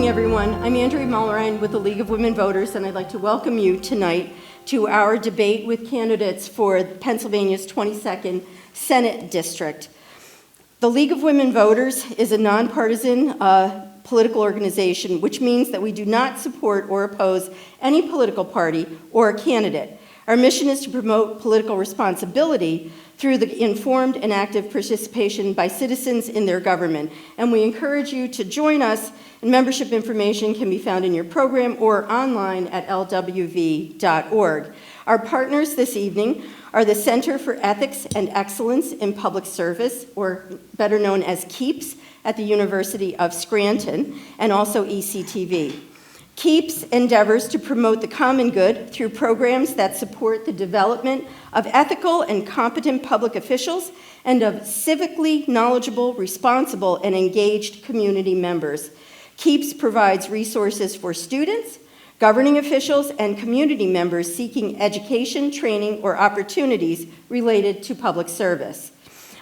evening, everyone. I'm Andrea Mullerine with the League of Women Voters, and I'd like to welcome you tonight to our debate with candidates for Pennsylvania's 22nd Senate District. The League of Women Voters is a nonpartisan political organization, which means that we do not support or oppose any political party or candidate. Our mission is to promote political responsibility through the informed and active participation by citizens in their government. And we encourage you to join us, and membership information can be found in your program or online at lwv.org. Our partners this evening are the Center for Ethics and Excellence in Public Service, or better known as CEEPS, at the University of Scranton, and also ECTV. CEEPS endeavors to promote the common good through programs that support the development of ethical and competent public officials and of civically knowledgeable, responsible, and engaged community members. CEEPS provides resources for students, governing officials, and community members seeking education, training, or opportunities related to public service.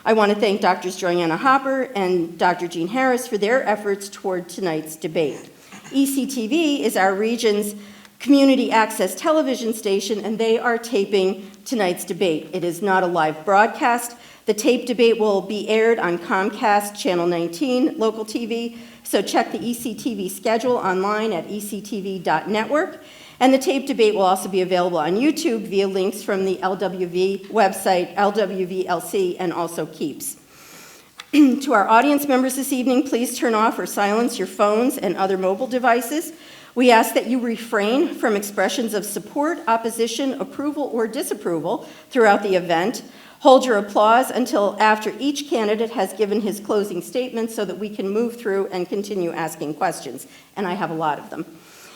I want to thank Drs. Joanna Hopper and Dr. Jean Harris for their efforts toward tonight's debate. ECTV is our region's community access television station, and they are taping tonight's debate. It is not a live broadcast. The tape debate will be aired on Comcast Channel 19 local TV, so check the ECTV schedule online at ectv.network. And the tape debate will also be available on YouTube via links from the LWV website, LWVLC, and also CEEPS. To our audience members this evening, please turn off or silence your phones and other mobile devices. We ask that you refrain from expressions of support, opposition, approval, or disapproval throughout the event. Hold your applause until after each candidate has given his closing statement so that we can move through and continue asking questions, and I have a lot of them.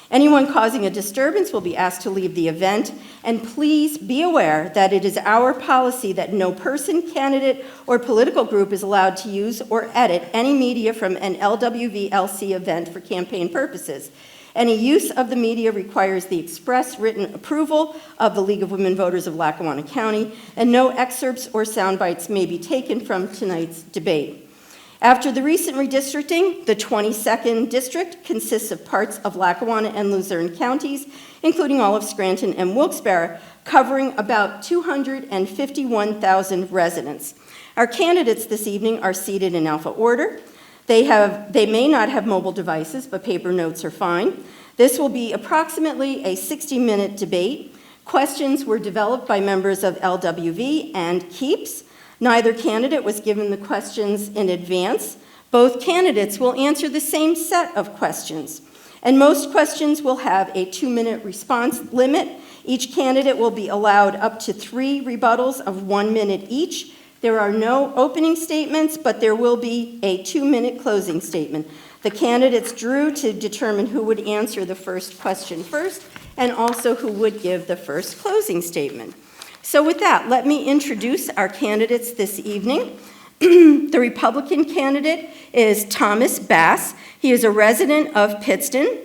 Anyone causing a disturbance will be asked to leave the event, and please be aware that it is our policy that no person, candidate, or political group is allowed to use or edit any media from an LWVLC event for campaign purposes. Any use of the media requires the express written approval of the League of Women Voters of Lackawanna County, and no excerpts or sound bites may be taken from tonight's debate. After the recent redistricting, the 22nd District consists of parts of Lackawanna and Luzerne counties, including all of Scranton and Wilkes-Barre, covering about 251,000 residents. Our candidates this evening are seated in alpha order. They may not have mobile devices, but paper notes are fine. This will be approximately a 60-minute debate. Questions were developed by members of LWV and CEEPS. Neither candidate was given the questions in advance. Both candidates will answer the same set of questions, and most questions will have a 2-minute response limit. Each candidate will be allowed up to 3 rebuttals of 1 minute each. There are no opening statements, but there will be a 2-minute closing statement. The candidates drew to determine who would answer the first question first, and also who would give the first closing statement. So with that, let me introduce our candidates this evening. The Republican candidate is Thomas Bass. He is a resident of Pittston,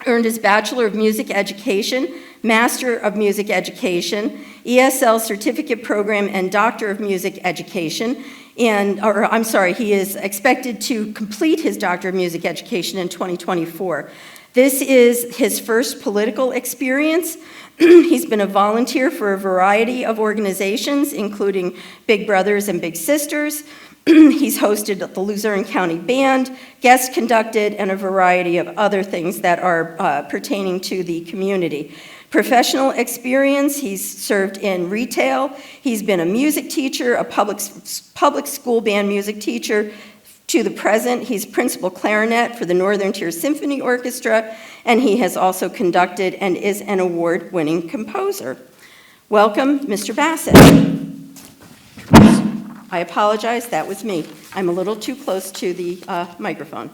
earned his Bachelor of Music Education, Master of Music Education, ESL Certificate Program, and Doctor of Music Education. He is expected to complete his Doctor of Music Education in 2024. This is his first political experience. He's been a volunteer for a variety of organizations, including Big Brothers and Big Sisters. He's hosted the Luzerne County Band, guest conducted, and a variety of other things that are pertaining to the community. Professional experience, he's served in retail. He's been a music teacher, a public school band music teacher. To the present, he's principal clarinet for the Northern Tier Symphony Orchestra, and he has also conducted and is an award-winning composer. Welcome, Mr. Bassett. I apologize, that was me. I'm a little too close to the microphone.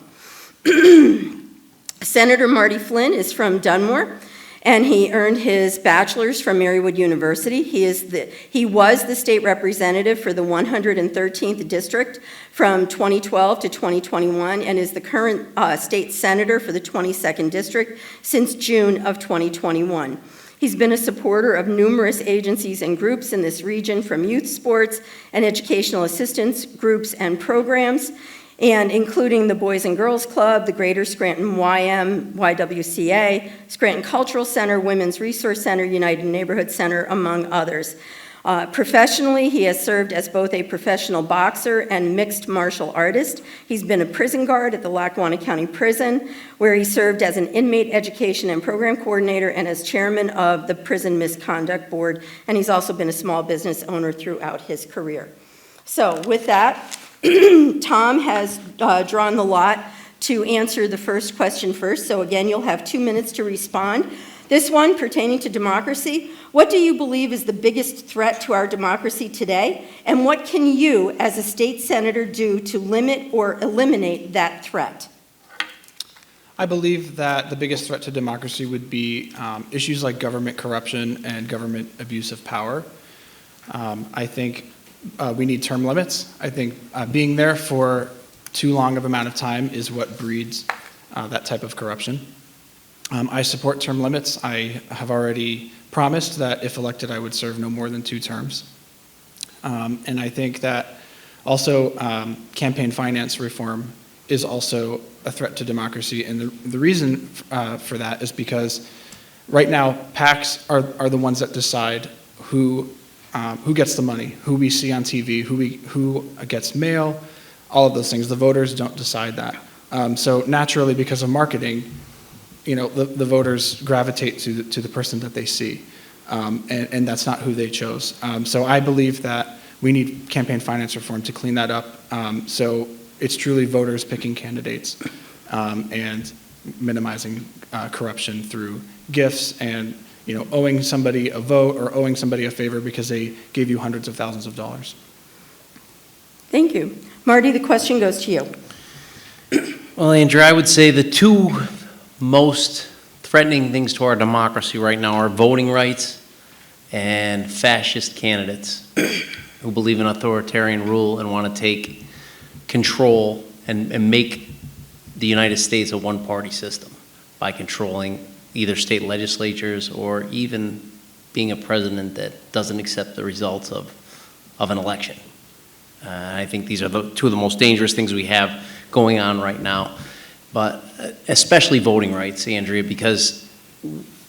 Senator Marty Flynn is from Dunmore, and he earned his bachelor's from Marywood University. He was the state representative for the 113th District from 2012 to 2021 and is the current state senator for the 22nd District since June of 2021. He's been a supporter of numerous agencies and groups in this region, from youth sports and educational assistance groups and programs. and including the Boys and Girls Club, the Greater Scranton YWCA, Scranton Cultural Center, Women's Resource Center, United Neighborhood Center, among others. Professionally, he has served as both a professional boxer and mixed martial artist. He's been a prison guard at the Lackawanna County Prison, where he served as an inmate education and program coordinator and as chairman of the Prison Misconduct Board, and he's also been a small business owner throughout his career. So with that, Tom has drawn the lot to answer the first question first. So again, you'll have 2 minutes to respond. This one pertaining to democracy. What do you believe is the biggest threat to our democracy today? And what can you, as a state senator, do to limit or eliminate that threat? I believe that the biggest threat to democracy would be issues like government corruption and government abuse of power. I think we need term limits. I think being there for too long of amount of time is what breeds that type of corruption. I support term limits. I have already promised that if elected I would serve no more than 2 terms. And I think that also campaign finance reform is also a threat to democracy. And the reason for that is because right now PACs are the ones that decide who gets the money, who we see on TV, who gets mail, all of those things. The voters don't decide that. So naturally, because of marketing, the voters gravitate to the person that they see, and that's not who they chose. So I believe that we need campaign finance reform to clean that up. So it's truly voters picking candidates and minimizing corruption through gifts and owing somebody a vote or owing somebody a favor because they gave you hundreds of thousands of dollars. Thank you. Marty, the question goes to you. Well, Andrew, I would say the 2 most threatening things to our democracy right now are voting rights and fascist candidates who believe in authoritarian rule and want to take control and make the United States a one-party system by controlling either state legislatures or even being a president that doesn't accept the results of an election. I think these are the 2 of the most dangerous things we have going on right now. But especially voting rights, Andrea, because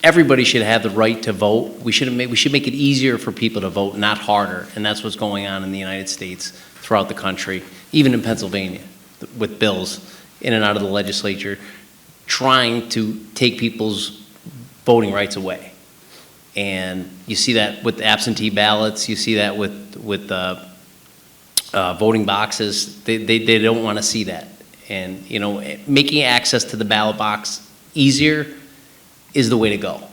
everybody should have the right to vote. We should make it easier for people to vote, not harder. And that's what's going on in the United States, throughout the country, even in Pennsylvania, with bills in and out of the legislature, trying to take people's voting rights away. And you see that with absentee ballots. You see that with voting boxes. They don't want to see that. And, making access to the ballot box easier is the way to go.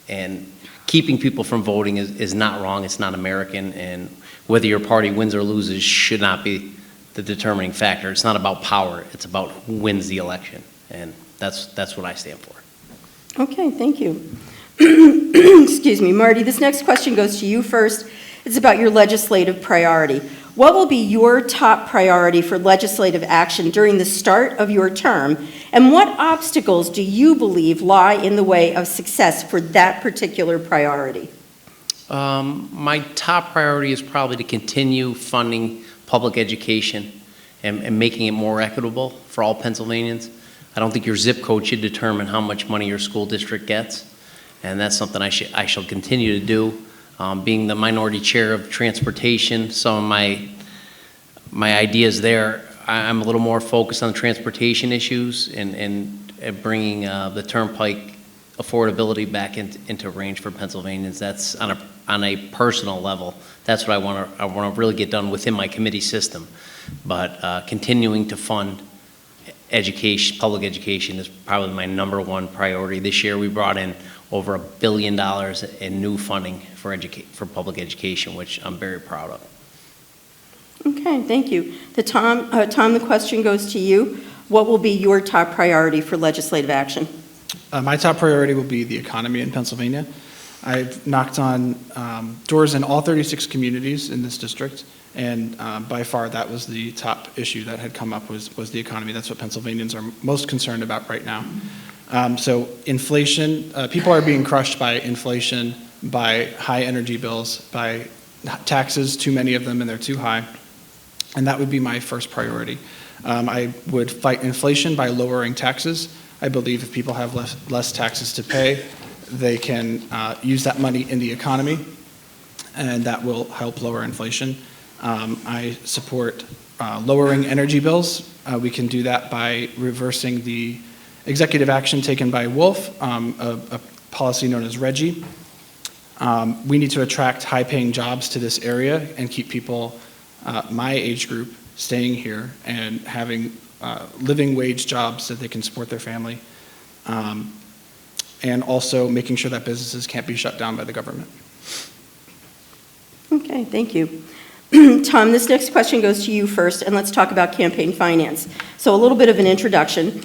And keeping people from voting is not wrong. It's not American. And whether your party wins or loses should not be the determining factor. It's not about power. It's about who wins the election. And that's what I stand for. Okay, thank you. Excuse me, Marty, this next question goes to you first. It's about your legislative priority. What will be your top priority for legislative action during the start of your term, and what obstacles do you believe lie in the way of success for that particular priority? My top priority is probably to continue funding public education and making it more equitable for all Pennsylvanians. I don't think your zip code should determine how much money your school district gets, and that's something I shall continue to do. Being the minority chair of transportation, some of my ideas there, I'm a little more focused on transportation issues and bringing the turnpike affordability back into range for Pennsylvanians. That's on a personal level. That's what I want to really get done within my committee system. But continuing to fund education, public education, is probably my #1 priority. This year we brought in over $1 billion in new funding for public education, which I'm very proud of. Okay, thank you. Tom, the question goes to you. What will be your top priority for legislative action? My top priority will be the economy in Pennsylvania. I've knocked on doors in all 36 communities in this district, and by far that was the top issue that had come up was the economy. That's what Pennsylvanians are most concerned about right now. So inflation, people are being crushed by inflation, by high energy bills, by taxes, too many of them, and they're too high. And that would be my first priority. I would fight inflation by lowering taxes. I believe if people have less taxes to pay, they can use that money in the economy, and that will help lower inflation. I support lowering energy bills. We can do that by reversing the executive action taken by Wolf, a policy known as RGGI. We need to attract high-paying jobs to this area and keep people my age group staying here and having living wage jobs so they can support their family, and also making sure that businesses can't be shut down by the government. Okay, thank you. Tom, this next question goes to you first, and let's talk about campaign finance. So a little bit of an introduction.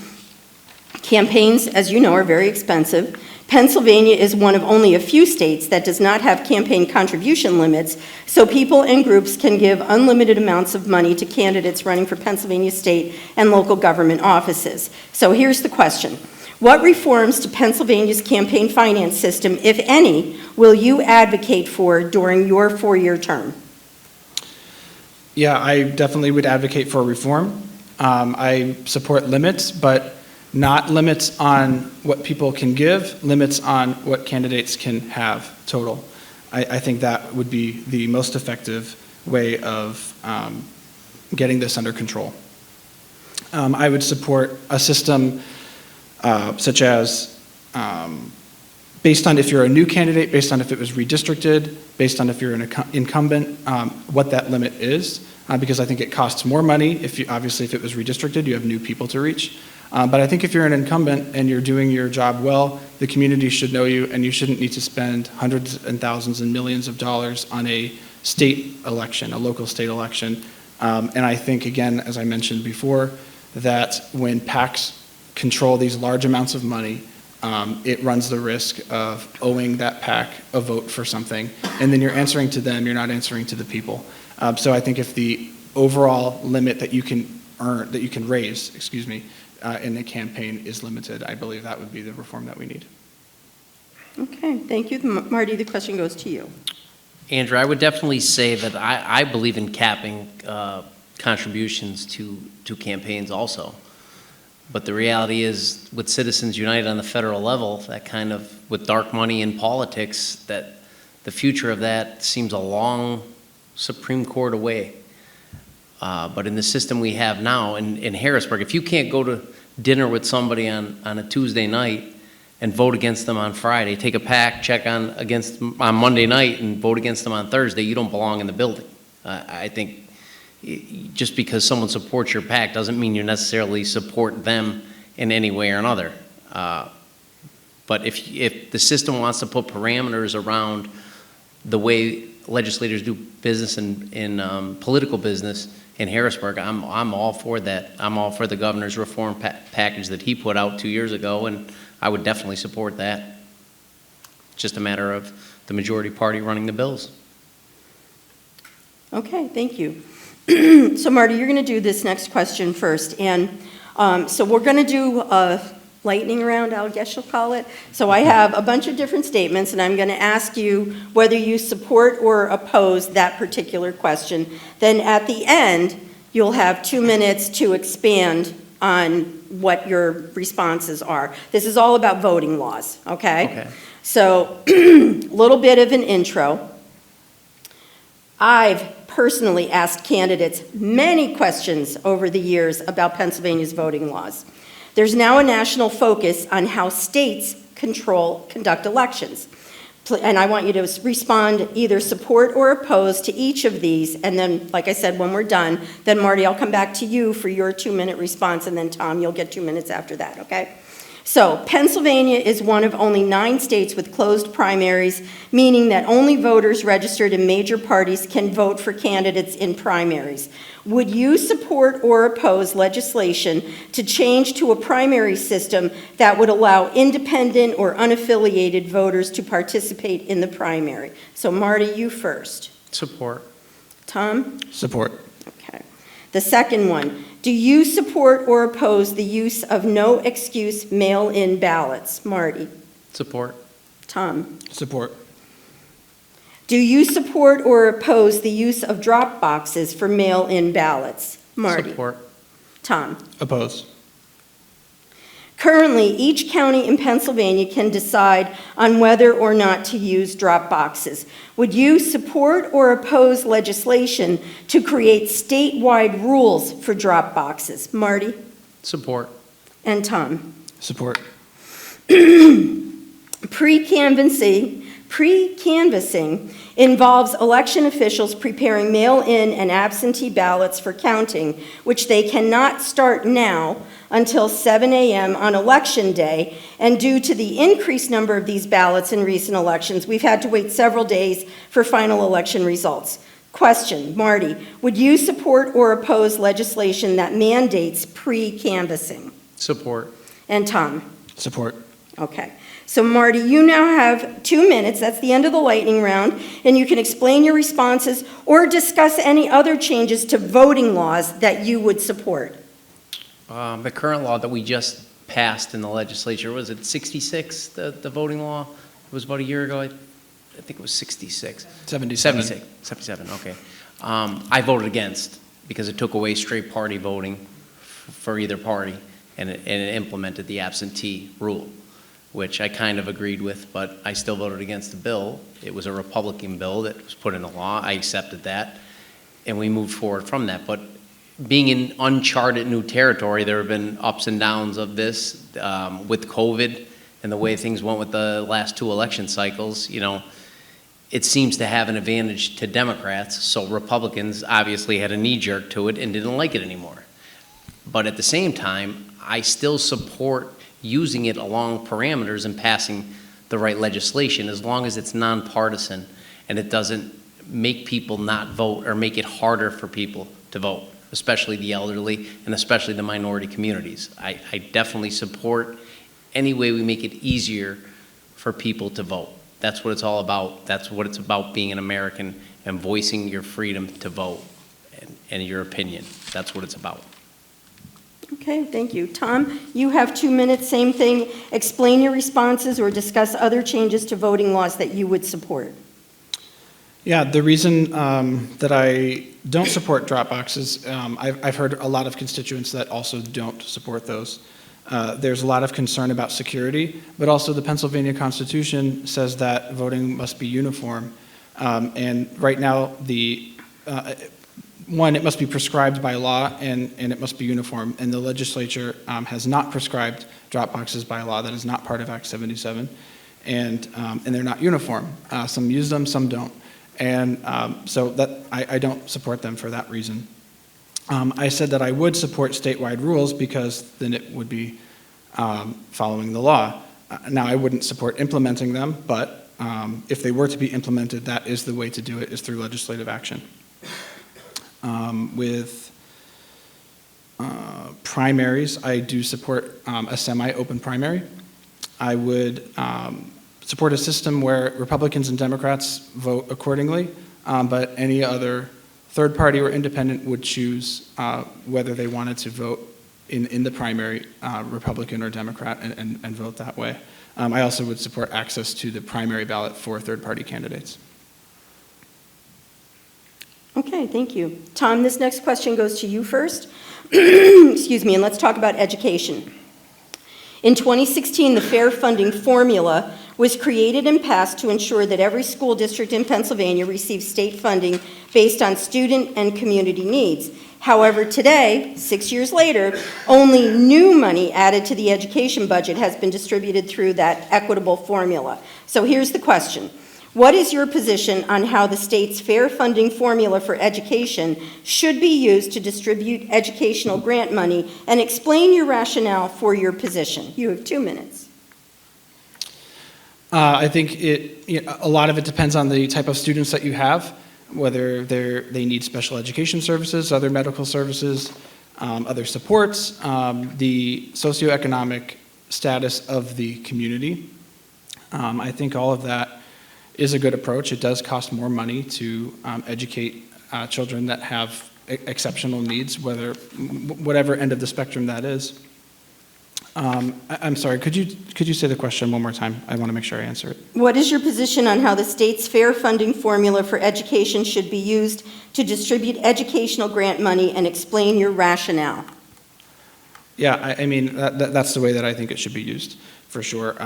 Campaigns, as you know, are very expensive. Pennsylvania is one of only a few states that does not have campaign contribution limits, so people and groups can give unlimited amounts of money to candidates running for Pennsylvania state and local government offices. So here's the question. What reforms to Pennsylvania's campaign finance system, if any, will you advocate for during your 4-year term? Yeah, I definitely would advocate for reform. I support limits, but not limits on what people can give, limits on what candidates can have total. I think that would be the most effective way of getting this under control. I would support a system such as based on if you're a new candidate, based on if it was redistricted, based on if you're an incumbent, what that limit is, because I think it costs more money. Obviously, if it was redistricted, you have new people to reach. But I think if you're an incumbent and you're doing your job well, the community should know you, and you shouldn't need to spend hundreds and thousands and millions of dollars on a state election, a local state election. And I think, again, as I mentioned before, that when PACs control these large amounts of money, it runs the risk of owing that PAC a vote for something, and then you're answering to them, you're not answering to the people. So I think if the overall limit that you can earn, that you can raise, in a campaign is limited, I believe that would be the reform that we need. Okay, thank you. Marty, the question goes to you. Andrew, I would definitely say that I believe in capping contributions to campaigns also. But the reality is, with Citizens United on the federal level, that kind of, with dark money in politics, that the future of that seems a long Supreme Court away. But in the system we have now in Harrisburg, if you can't go to dinner with somebody on a Tuesday night and vote against them on Friday, take a PAC, check on Monday night and vote against them on Thursday, you don't belong in the building. I think just because someone supports your PAC doesn't mean you necessarily support them in any way or another. But if the system wants to put parameters around the way legislators do business in political business in Harrisburg, I'm all for that. I'm all for the governor's reform package that he put out 2 years ago, and I would definitely support that. It's just a matter of the majority party running the bills. Okay, thank you. So Marty, you're going to do this next question first, and so we're going to do a lightning round, I guess you'll call it. So I have a bunch of different statements, and I'm going to ask you whether you support or oppose that particular question. Then at the end, you'll have 2 minutes to expand on what your responses are. This is all about voting laws, okay? Okay. So a little bit of an intro. I've personally asked candidates many questions over the years about Pennsylvania's voting laws. There's now a national focus on how states conduct elections. And I want you to respond either support or oppose to each of these. And then, like I said, when we're done, then Marty, I'll come back to you for your 2-minute response. And then Tom, you'll get 2 minutes after that, okay? So Pennsylvania is one of only 9 states with closed primaries, meaning that only voters registered in major parties can vote for candidates in primaries. Would you support or oppose legislation to change to a primary system that would allow independent or unaffiliated voters to participate in the primary? So Marty, you first. Support. Tom? Support. Okay. The second one, do you support or oppose the use of no excuse mail-in ballots? Marty? Support. Tom? Support. Do you support or oppose the use of drop boxes for mail-in ballots? Marty? Support. Tom? Oppose. Currently, each county in Pennsylvania can decide on whether or not to use drop boxes. Would you support or oppose legislation to create statewide rules for drop boxes? Marty Support. and Tom? Support. Pre-canvassing involves election officials preparing mail-in and absentee ballots for counting, which they cannot start now until 7 a.m. on Election Day, and due to the increased number of these ballots in recent elections, we've had to wait several days for final election results. Question, Marty, would you support or oppose legislation that mandates pre-canvassing? Support. And Tom? Support. Okay. So Marty, you now have 2 minutes, that's the end of the lightning round, and you can explain your responses or discuss any other changes to voting laws that you would support. The current law that we just passed in the legislature, was it 66, the voting law? It was about a year ago, I think it was 66. 77. 77, okay. I voted against because it took away straight party voting for either party, and it implemented the absentee rule, which I kind of agreed with, but I still voted against the bill. It was a Republican bill that was put into law. I accepted that, and we moved forward from that. But being in uncharted new territory, there have been ups and downs of this with COVID and the way things went with the last 2 election cycles. You know, it seems to have an advantage to Democrats, so Republicans obviously had a knee-jerk to it and didn't like it anymore. But at the same time, I still support using it along parameters and passing the right legislation as long as it's nonpartisan and it doesn't make people not vote or make it harder for people to vote, especially the elderly and especially the minority communities. I definitely support any way we make it easier for people to vote. That's what it's all about. That's what it's about, being an American and voicing your freedom to vote and your opinion. That's what it's about. Okay, thank you. Tom, you have 2 minutes, same thing. Explain your responses or discuss other changes to voting laws that you would support. Yeah, the reason that I don't support drop boxes, I've heard a lot of constituents that also don't support those. There's a lot of concern about security, but also the Pennsylvania Constitution says that voting must be uniform. And right now, one, it must be prescribed by law, and it must be uniform. And the legislature has not prescribed drop boxes by law. That is not part of Act 77. And they're not uniform. Some use them, some don't. And so that I don't support them for that reason. I said that I would support statewide rules because then it would be following the law. Now, I wouldn't support implementing them, but if they were to be implemented, that is the way to do it, is through legislative action. With primaries, I do support a semi-open primary. I would support a system where Republicans and Democrats vote accordingly, but any other third party or independent would choose whether they wanted to vote in the primary, Republican or Democrat, and vote that way. I also would support access to the primary ballot for third party candidates. Okay, thank you. Tom, this next question goes to you first. Excuse me, and let's talk about education. In 2016, the fair funding formula was created and passed to ensure that every school district in Pennsylvania receives state funding based on student and community needs. However, today, 6 years later, only new money added to the education budget has been distributed through that equitable formula. So here's the question. What is your position on how the state's fair funding formula for education should be used to distribute educational grant money, and explain your rationale for your position? You have 2 minutes. I think a lot of it depends on the type of students that you have, whether they need special education services, other medical services, other supports, the socioeconomic status of the community. I think all of that is a good approach. It does cost more money to educate children that have exceptional needs, whatever end of the spectrum that is. I'm sorry, could you say the question one more time? I want to make sure I answer it. What is your position on how the state's fair funding formula for education should be used to distribute educational grant money, and explain your rationale? Yeah, I mean, that's the way that I think it should be used, for sure.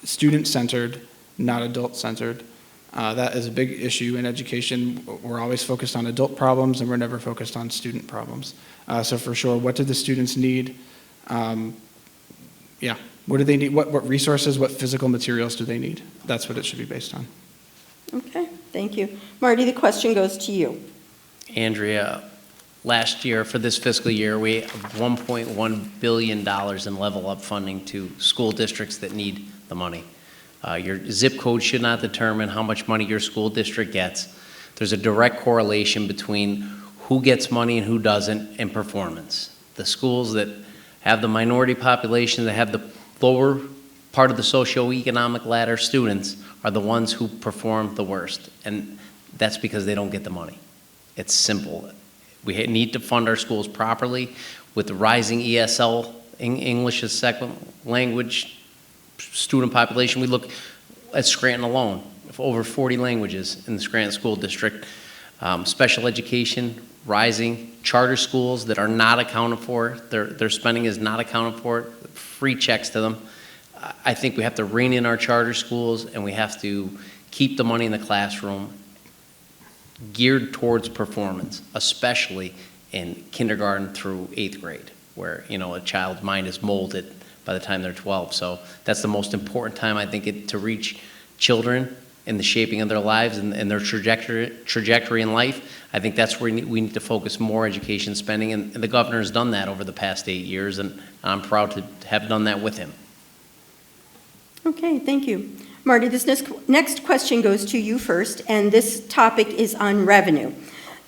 Student-centered, not adult-centered. That is a big issue in education. We're always focused on adult problems, and we're never focused on student problems. So for sure, what do the students need? Yeah, what do they need? What resources, what physical materials do they need? That's what it should be based on. Okay, thank you. Marty, the question goes to you. Andrea, last year, for this fiscal year, we have $1.1 billion in level up funding to school districts that need the money. Your zip code should not determine how much money your school district gets. There's a direct correlation between who gets money and who doesn't in performance. The schools that have the minority population, that have the lower part of the socioeconomic ladder students are the ones who perform the worst. And that's because they don't get the money. It's simple. We need to fund our schools properly with the rising ESL, English as second language, student population. We look at Scranton alone, over 40 languages in the Scranton School District. Special education, rising. Charter schools that are not accounted for, their spending is not accounted for, free checks to them. I think we have to rein in our charter schools, and we have to keep the money in the classroom geared towards performance, especially in kindergarten through 8th grade, where, you know, a child's mind is molded by the time they're 12. So that's the most important time, I think, to reach children in the shaping of their lives and their trajectory in life. I think that's where we need to focus more education spending, and the governor has done that over the past 8 years, and I'm proud to have done that with him. Okay, thank you. Marty, this next question goes to you first, and this topic is on revenue.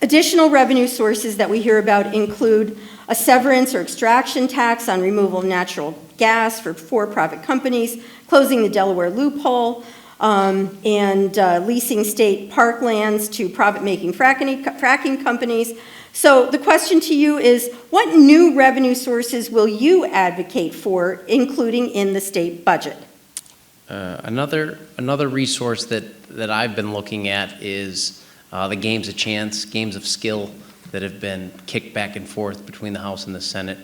Additional revenue sources that we hear about include a severance or extraction tax on removal of natural gas for for-profit companies, closing the Delaware loophole, and leasing state parklands to profit-making fracking companies. So the question to you is, what new revenue sources will you advocate for, including in the state budget? Another resource that I've been looking at is the games of chance, games of skill that have been kicked back and forth between the House and the Senate.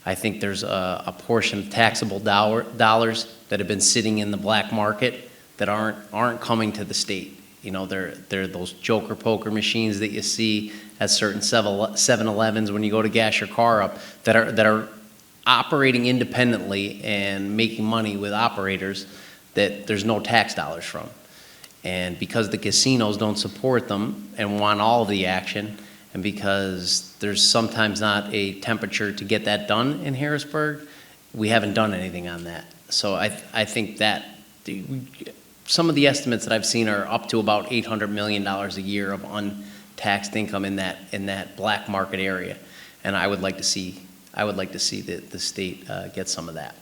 I think there's a portion of taxable dollars that have been sitting in the black market that aren't coming to the state. You know, they're those joker poker machines that you see at certain 7-Elevens when you go to gas your car up that are operating independently and making money with operators that there's no tax dollars from. And because the casinos don't support them and want all of the action, and because there's sometimes not a temperature to get that done in Harrisburg, we haven't done anything on that. So I think that some of the estimates that I've seen are up to about $800 million a year of untaxed income in that black market area. And I would like to see the state get some of that.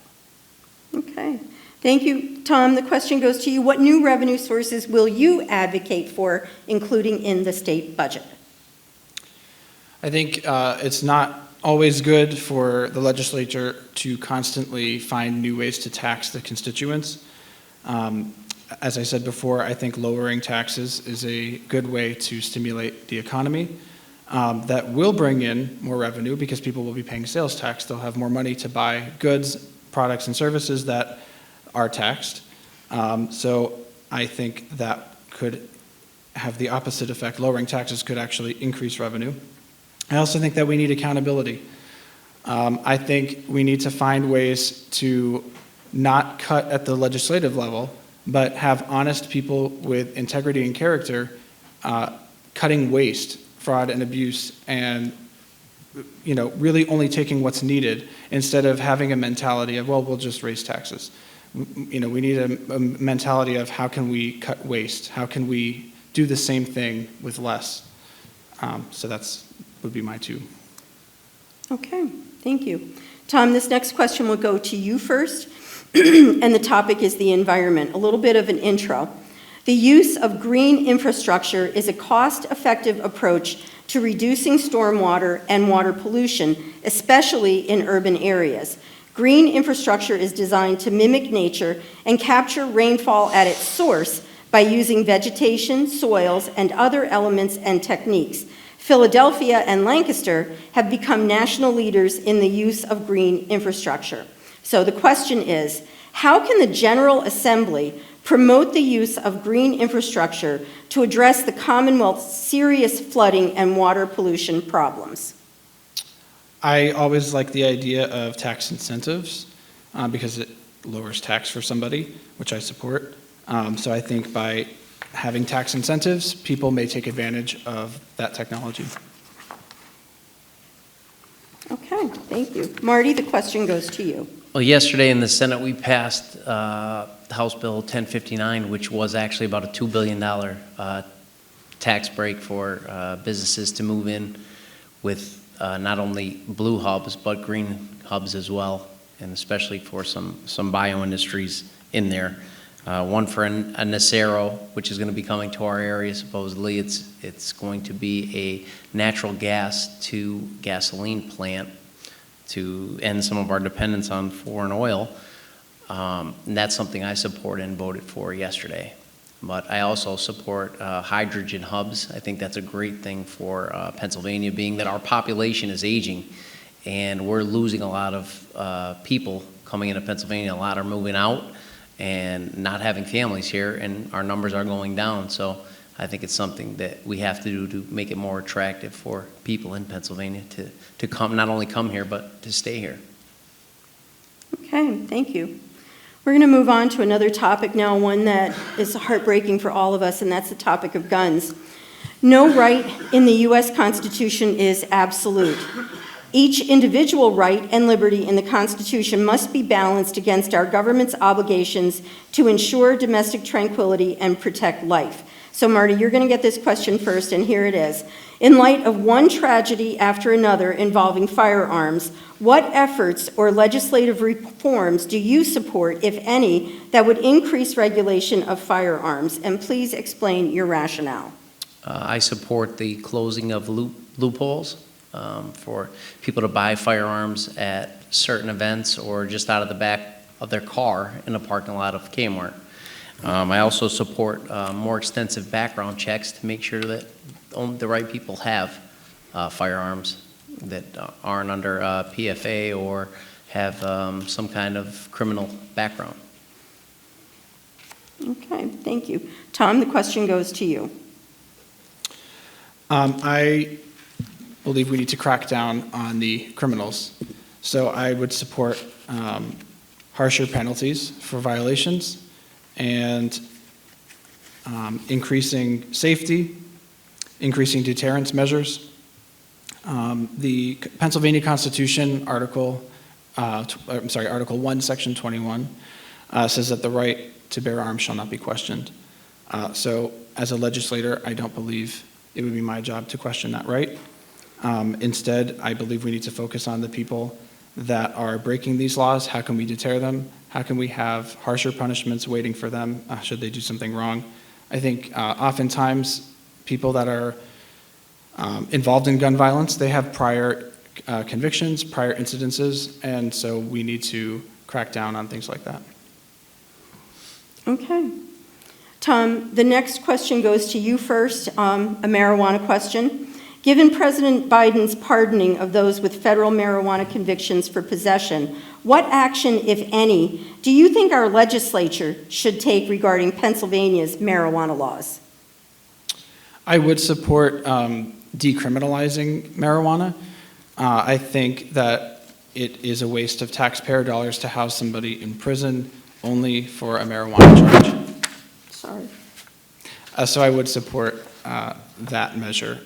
Okay. Thank you, Tom. The question goes to you. What new revenue sources will you advocate for, including in the state budget? I think it's not always good for the legislature to constantly find new ways to tax the constituents. As I said before, I think lowering taxes is a good way to stimulate the economy. That will bring in more revenue because people will be paying sales tax. They'll have more money to buy goods, products, and services that are taxed. So I think that could have the opposite effect. Lowering taxes could actually increase revenue. I also think that we need accountability. I think we need to find ways to not cut at the legislative level, but have honest people with integrity and character cutting waste, fraud, and abuse, and really only taking what's needed instead of having a mentality of, well, we'll just raise taxes. We need a mentality of how can we cut waste? How can we do the same thing with less? So that's would be my two. Okay, thank you. Tom, this next question will go to you first, and the topic is the environment. A little bit of an intro. The use of green infrastructure is a cost-effective approach to reducing stormwater and water pollution, especially in urban areas. Green infrastructure is designed to mimic nature and capture rainfall at its source by using vegetation, soils, and other elements and techniques. Philadelphia and Lancaster have become national leaders in the use of green infrastructure. So the question is, how can the General Assembly promote the use of green infrastructure to address the Commonwealth's serious flooding and water pollution problems? I always like the idea of tax incentives because it lowers tax for somebody, which I support. So I think by having tax incentives, people may take advantage of that technology. Okay, thank you. Marty, the question goes to you. Well, yesterday in the Senate, we passed House Bill 1059, which was actually about a $2 billion tax break for businesses to move in with not only blue hubs, but green hubs as well, and especially for some bio industries in there. One for a Nacero, which is going to be coming to our area. Supposedly, it's going to be a natural gas to gasoline plant to end some of our dependence on foreign oil. And that's something I support and voted for yesterday. But I also support hydrogen hubs. I think that's a great thing for Pennsylvania, being that our population is aging and we're losing a lot of people coming into Pennsylvania. A lot are moving out and not having families here, and our numbers are going down. So I think it's something that we have to do to make it more attractive for people in Pennsylvania to come, not only come here, but to stay here. Okay, thank you. We're going to move on to another topic now, one that is heartbreaking for all of us, and that's the topic of guns. No right in the U.S. Constitution is absolute. Each individual right and liberty in the Constitution must be balanced against our government's obligations to ensure domestic tranquility and protect life. So, Marty, you're going to get this question first, and here it is. In light of one tragedy after another involving firearms, what efforts or legislative reforms do you support, if any, that would increase regulation of firearms? And please explain your rationale. I support the closing of loopholes for people to buy firearms at certain events or just out of the back of their car in a parking lot of Kmart. I also support more extensive background checks to make sure that only the right people have firearms that aren't under PFA or have some kind of criminal background. Okay, thank you. Tom, the question goes to you. I believe we need to crack down on the criminals. So I would support harsher penalties for violations and increasing safety, increasing deterrence measures. The Pennsylvania Constitution, Article 1, Section 21, says that the right to bear arms shall not be questioned. So as a legislator, I don't believe it would be my job to question that right. Instead, I believe we need to focus on the people that are breaking these laws. How can we deter them? How can we have harsher punishments waiting for them should they do something wrong? I think oftentimes people that are involved in gun violence, they have prior convictions, prior incidences, and so we need to crack down on things like that. Okay. Tom, the next question goes to you first, a marijuana question. Given President Biden's pardoning of those with federal marijuana convictions for possession, what action, if any, do you think our legislature should take regarding Pennsylvania's marijuana laws? I would support decriminalizing marijuana. I think that it is a waste of taxpayer dollars to house somebody in prison only for a marijuana charge. Sorry. So I would support that measure.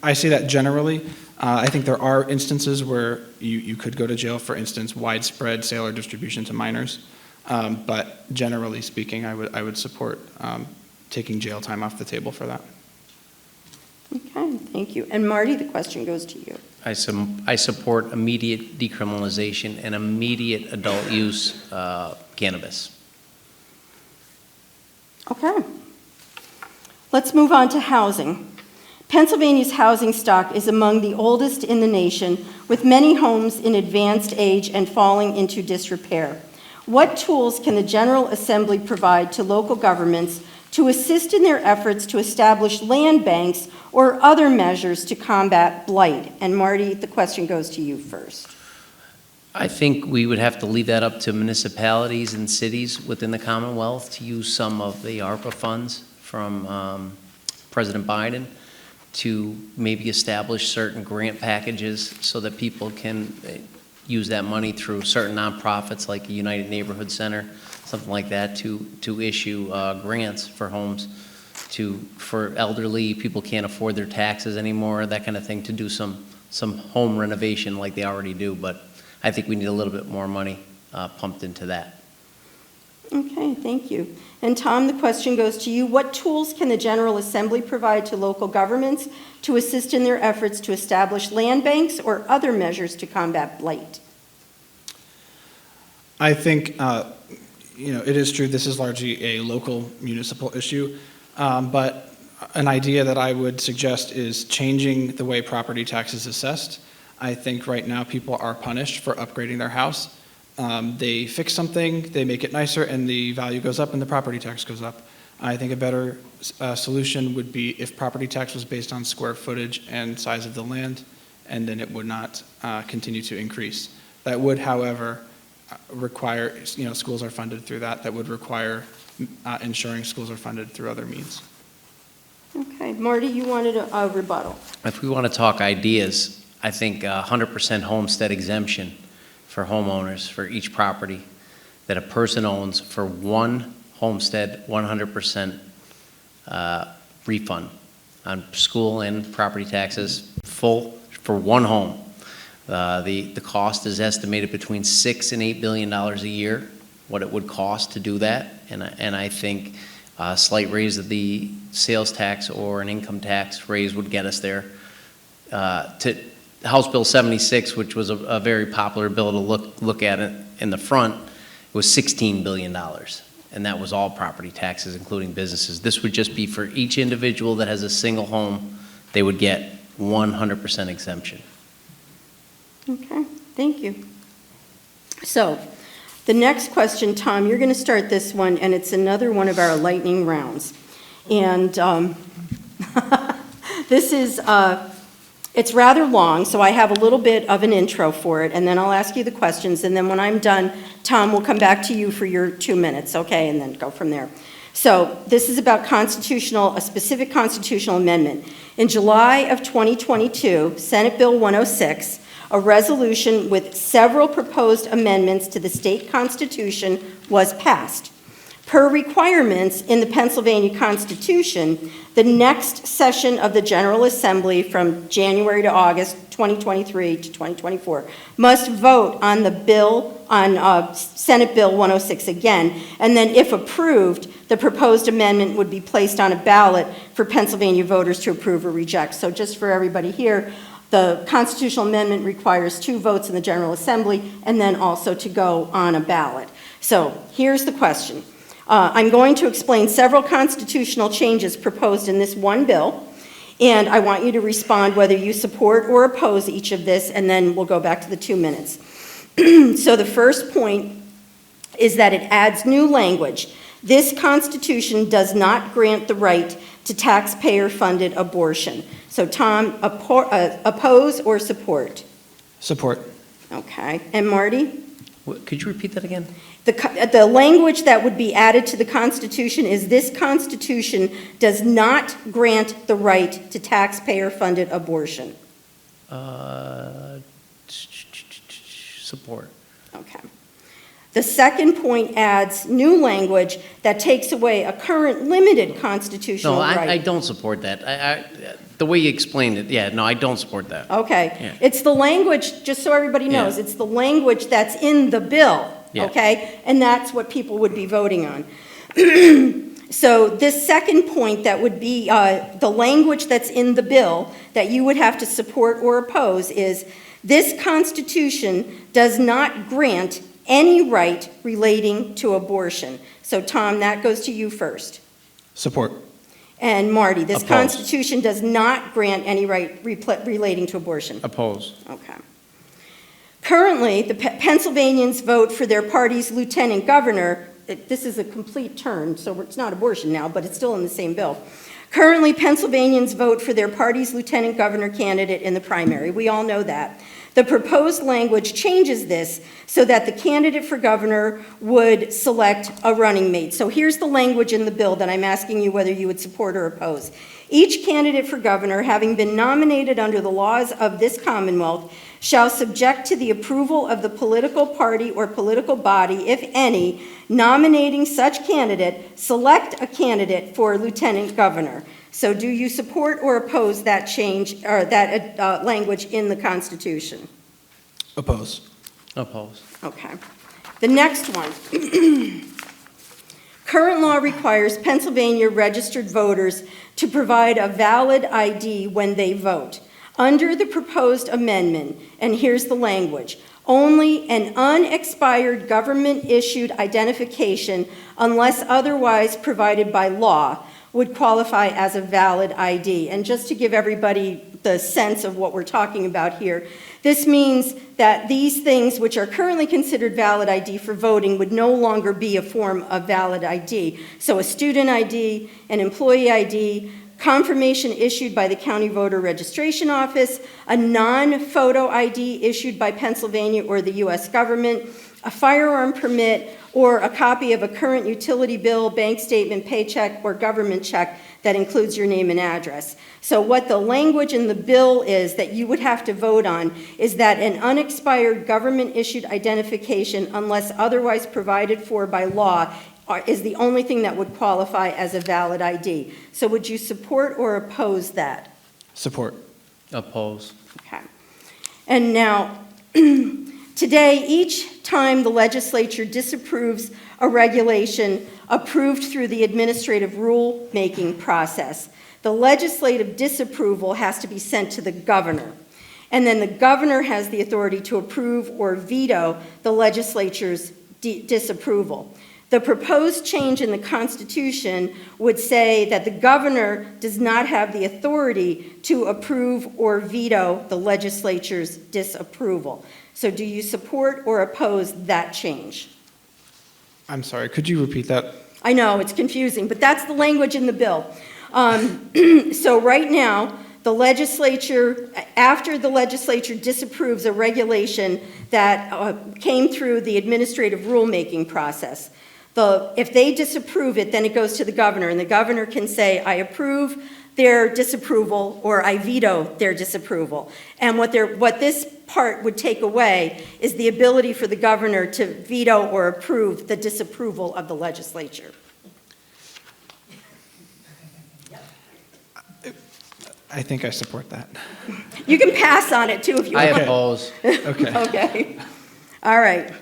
I say that generally. I think there are instances where you could go to jail, for instance, widespread sale or distribution to minors. But generally speaking, I would support taking jail time off the table for that. Okay, thank you. And Marty, the question goes to you. I support immediate decriminalization and immediate adult use cannabis. Okay. Let's move on to housing. Pennsylvania's housing stock is among the oldest in the nation, with many homes in advanced age and falling into disrepair. What tools can the General Assembly provide to local governments to assist in their efforts to establish land banks or other measures to combat blight? And Marty, the question goes to you first. I think we would have to leave that up to municipalities and cities within the Commonwealth to use some of the ARPA funds from President Biden to maybe establish certain grant packages so that people can use that money through certain nonprofits like a United Neighborhood Center, something like that, to issue grants for homes for elderly, people can't afford their taxes anymore, that kind of thing, to do some home renovation like they already do. But I think we need a little bit more money pumped into that. Okay, thank you. And Tom, the question goes to you. What tools can the General Assembly provide to local governments to assist in their efforts to establish land banks or other measures to combat blight? I think, it is true this is largely a local municipal issue, but an idea that I would suggest is changing the way property tax is assessed. I think right now people are punished for upgrading their house. They fix something, they make it nicer, and the value goes up and the property tax goes up. I think a better solution would be if property tax was based on square footage and size of the land, and then it would not continue to increase. That would, however, require, schools are funded through that. That would require ensuring schools are funded through other means. Okay, Marty, you wanted a rebuttal. If we want to talk ideas, I think 100% homestead exemption for homeowners for each property that a person owns for one homestead, 100% refund on school and property taxes, full for one home. The cost is estimated between $6 and $8 billion a year, what it would cost to do that, and I think a slight raise of the sales tax or an income tax raise would get us there. To House Bill 76, which was a very popular bill to look at it in the front, was $16 billion, and that was all property taxes, including businesses. This would just be for each individual that has a single home, they would get 100% exemption. Okay, thank you. So, the next question, Tom, you're going to start this one, and it's another one of our lightning rounds. And this is, it's rather long, so I have a little bit of an intro for it, and then I'll ask you the questions, and then when I'm done, Tom, we'll come back to you for your 2 minutes, okay, and then go from there. So, this is about a specific constitutional amendment. In July of 2022, Senate Bill 106, a resolution with several proposed amendments to the state constitution was passed. Per requirements in the Pennsylvania Constitution, the next session of the General Assembly from January to August 2023 to 2024 must vote on the bill, on Senate Bill 106 again, and then if approved, the proposed amendment would be placed on a ballot for Pennsylvania voters to approve or reject. So just for everybody here, the constitutional amendment requires 2 votes in the General Assembly and then also to go on a ballot. So here's the question. I'm going to explain several constitutional changes proposed in this one bill, and I want you to respond whether you support or oppose each of this, and then we'll go back to the 2 minutes. So the first point is that it adds new language. This Constitution does not grant the right to taxpayer-funded abortion. So Tom, oppose or support? Support. Okay. And Marty? Could you repeat that again? The language that would be added to the Constitution is this Constitution does not grant the right to taxpayer-funded abortion. Support. Okay. The second point adds new language that takes away a current limited constitutional right. No, I don't support that. The way you explained it, I don't support that. Okay. Yeah. It's the language, just so everybody knows, it's the language that's in the bill, okay? And that's what people would be voting on. So this second point that would be the language that's in the bill that you would have to support or oppose is this Constitution does not grant any right relating to abortion. So Tom, that goes to you first. Support. And Marty, this Oppose. Constitution does not grant any right relating to abortion. Oppose. Okay. Currently, the Pennsylvanians vote for their party's lieutenant governor this is a complete turn, so it's not abortion now, but it's still in the same bill. Currently, Pennsylvanians vote for their party's lieutenant governor candidate in the primary. We all know that. The proposed language changes this so that the candidate for governor would select a running mate. So here's the language in the bill that I'm asking you whether you would support or oppose. Each candidate for governor, having been nominated under the laws of this Commonwealth, shall subject to the approval of the political party or political body, if any, nominating such candidate, select a candidate for lieutenant governor. So do you support or oppose that change, or that language in the Constitution? Oppose. Oppose. Okay. The next one. Current law requires Pennsylvania registered voters to provide a valid ID when they vote. Under the proposed amendment, and here's the language, only an unexpired government-issued identification, unless otherwise provided by law, would qualify as a valid ID. And just to give everybody the sense of what we're talking about here, this means that these things which are currently considered valid ID for voting would no longer be a form of valid ID. So a student ID, an employee ID, confirmation issued by the county voter registration office, a non-photo ID issued by Pennsylvania or the U.S. government, a firearm permit, or a copy of a current utility bill, bank statement, paycheck, or government check that includes your name and address. So what the language in the bill is that you would have to vote on is that an unexpired government-issued identification, unless otherwise provided for by law, is the only thing that would qualify as a valid ID. So would you support or oppose that? Support. Oppose. Okay. And now, today, each time the legislature disapproves a regulation approved through the administrative rule-making process, the legislative disapproval has to be sent to the governor. And then the governor has the authority to approve or veto the legislature's disapproval. The proposed change in the Constitution would say that the governor does not have the authority to approve or veto the legislature's disapproval. So do you support or oppose that change? I'm sorry, could you repeat that? I know, it's confusing, but that's the language in the bill. So right now, the legislature, after the legislature disapproves a regulation that came through the administrative rulemaking process, if they disapprove it, then it goes to the governor, and the governor can say, I approve their disapproval, or I veto their disapproval. And what this part would take away is the ability for the governor to veto or approve the disapproval of the legislature. I think I support that. You can pass on it, too, if you I want. oppose. Okay. Okay. All right.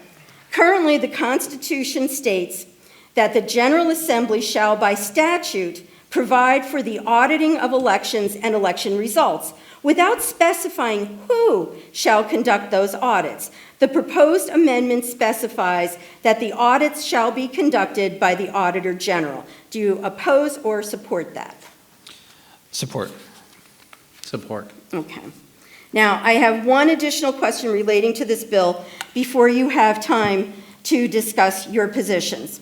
Currently, the Constitution states that the General Assembly shall, by statute, provide for the auditing of elections and election results, without specifying who shall conduct those audits. The proposed amendment specifies that the audits shall be conducted by the Auditor General. Do you oppose or support that? Support. Support. Okay. Now, I have one additional question relating to this bill before you have time to discuss your positions.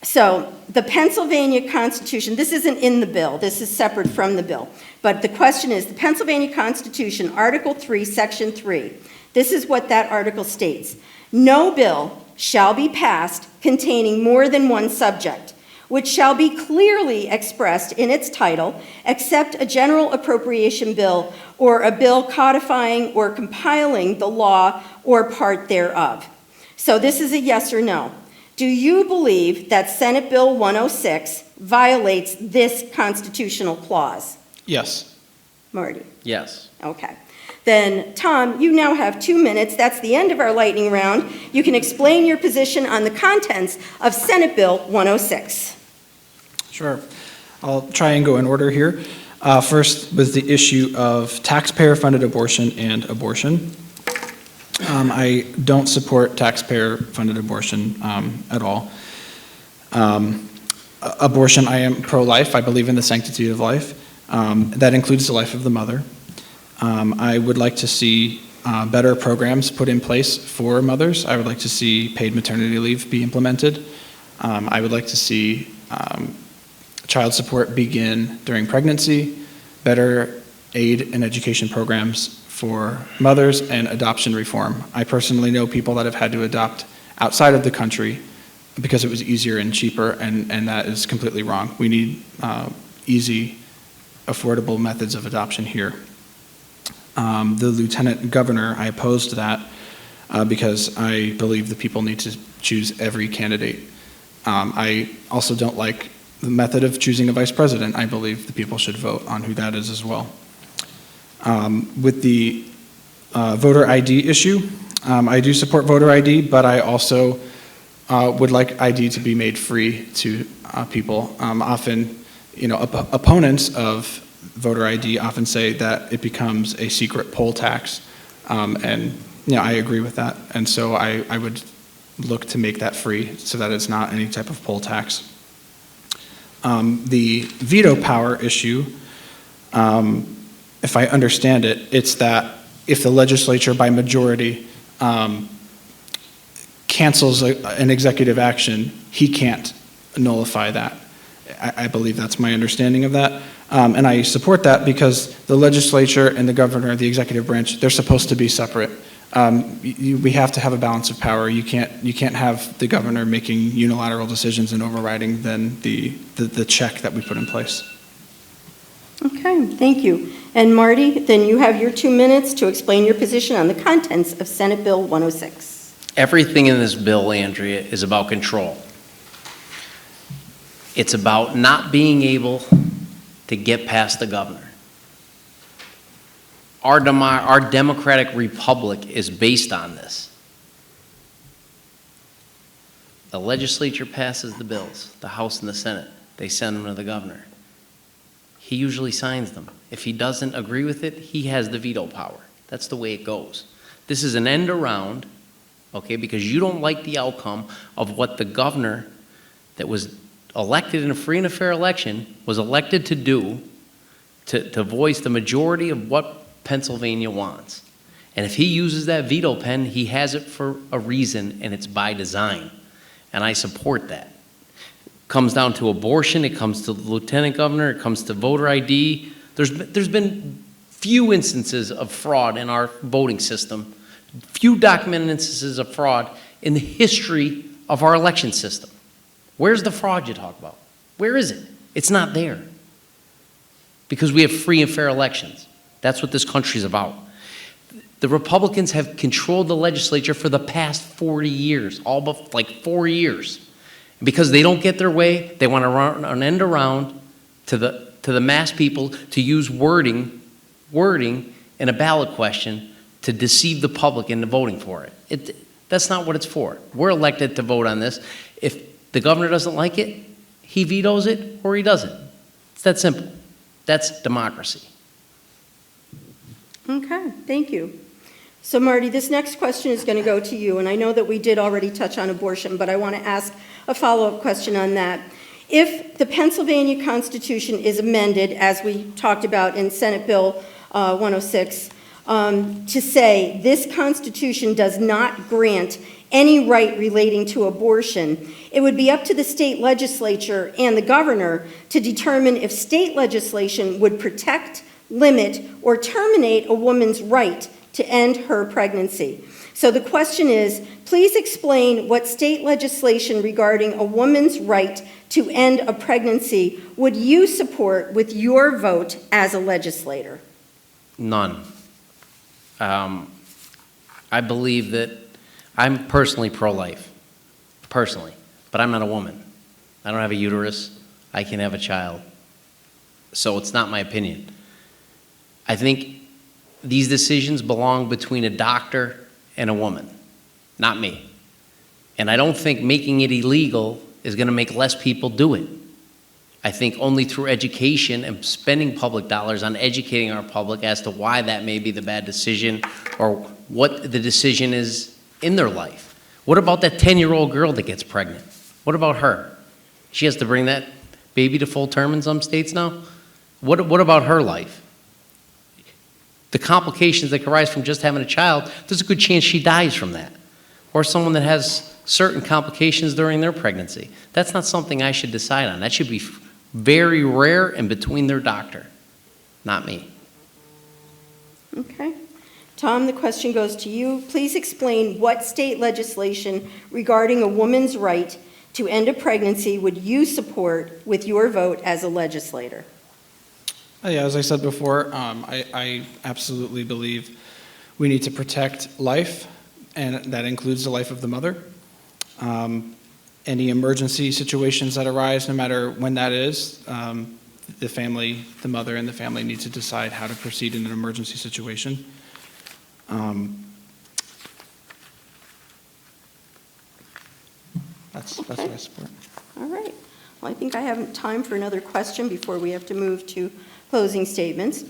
So, the Pennsylvania Constitution, this isn't in the bill, this is separate from the bill, but the question is, the Pennsylvania Constitution, Article 3, Section 3, this is what that article states. No bill shall be passed containing more than one subject, which shall be clearly expressed in its title, except a general appropriation bill or a bill codifying or compiling the law or part thereof. So this is a yes or no. Do you believe that Senate Bill 106 violates this constitutional clause? Yes. Marty? Yes. Okay. Then, Tom, you now have 2 minutes. That's the end of our lightning round. You can explain your position on the contents of Senate Bill 106. Sure. I'll try and go in order here. First was the issue of taxpayer-funded abortion and abortion. I don't support taxpayer-funded abortion at all. Abortion, I am pro-life. I believe in the sanctity of life. That includes the life of the mother. I would like to see better programs put in place for mothers. I would like to see paid maternity leave be implemented. I would like to see child support begin during pregnancy, better aid and education programs for mothers, and adoption reform. I personally know people that have had to adopt outside of the country because it was easier and cheaper, and that is completely wrong. We need easy, affordable methods of adoption here. The lieutenant governor, I opposed that because I believe the people need to choose every candidate. I also don't like the method of choosing a vice president. I believe the people should vote on who that is as well. With the voter ID issue, I do support voter ID, but I also would like ID to be made free to people. Often, opponents of voter ID often say that it becomes a secret poll tax, and I agree with that. And so I would look to make that free so that it's not any type of poll tax. The veto power issue, if I understand it, it's that if the legislature by majority cancels an executive action, he can't nullify that. I believe that's my understanding of that. And I support that because the legislature and the governor, the executive branch, they're supposed to be separate. We have to have a balance of power. You can't have the governor making unilateral decisions and overriding then the check that we put in place. Okay, thank you. And Marty, then you have your 2 minutes to explain your position on the contents of Senate Bill 106. Everything in this bill, Andrea, is about control. It's about not being able to get past the governor. Our democratic republic is based on this. The legislature passes the bills, the House and the Senate. They send them to the governor. He usually signs them. If he doesn't agree with it, he has the veto power. That's the way it goes. This is an end around, okay, because you don't like the outcome of what the governor that was elected in a free and a fair election was elected to do, to voice the majority of what Pennsylvania wants. And if he uses that veto pen, he has it for a reason, and it's by design. And I support that. It comes down to abortion, it comes to the lieutenant governor, it comes to voter ID. There's been few instances of fraud in our voting system, few documented instances of fraud in the history of our election system. Where's the fraud you talk about? Where is it? It's not there. Because we have free and fair elections. That's what this country's about. The Republicans have controlled the legislature for the past 40 years, all but like 4 years. And because they don't get their way, they want to run an end around to the mass people to use wording in a ballot question to deceive the public into voting for it. That's not what it's for. We're elected to vote on this. If the governor doesn't like it, he vetoes it or he doesn't. It's that simple. That's democracy. Okay, thank you. So Marty, this next question is going to go to you, and I know that we did already touch on abortion, but I want to ask a follow-up question on that. If the Pennsylvania Constitution is amended, as we talked about in Senate Bill 106, to say this Constitution does not grant any right relating to abortion, it would be up to the state legislature and the governor to determine if state legislation would protect, limit, or terminate a woman's right to end her pregnancy. So the question is, please explain what state legislation regarding a woman's right to end a pregnancy would you support with your vote as a legislator? None. I believe that I'm personally pro-life, personally, but I'm not a woman. I don't have a uterus. I can have a child. So it's not my opinion. I think these decisions belong between a doctor and a woman, not me. And I don't think making it illegal is going to make less people do it. I think only through education and spending public dollars on educating our public as to why that may be the bad decision or what the decision is in their life. What about that 10-year-old girl that gets pregnant? What about her? She has to bring that baby to full term in some states now? What about her life? The complications that can arise from just having a child, there's a good chance she dies from that. Or someone that has certain complications during their pregnancy. That's not something I should decide on. That should be very rare and between their doctor, not me. Okay. Tom, the question goes to you. Please explain what state legislation regarding a woman's right to end a pregnancy would you support with your vote as a legislator? Yeah, as I said before, I absolutely believe we need to protect life, and that includes the life of the mother. Any emergency situations that arise, no matter when that is, the mother and the family need to decide how to proceed in an emergency situation. That's what I support. All right. Well, I think I have time for another question before we have to move to closing statements.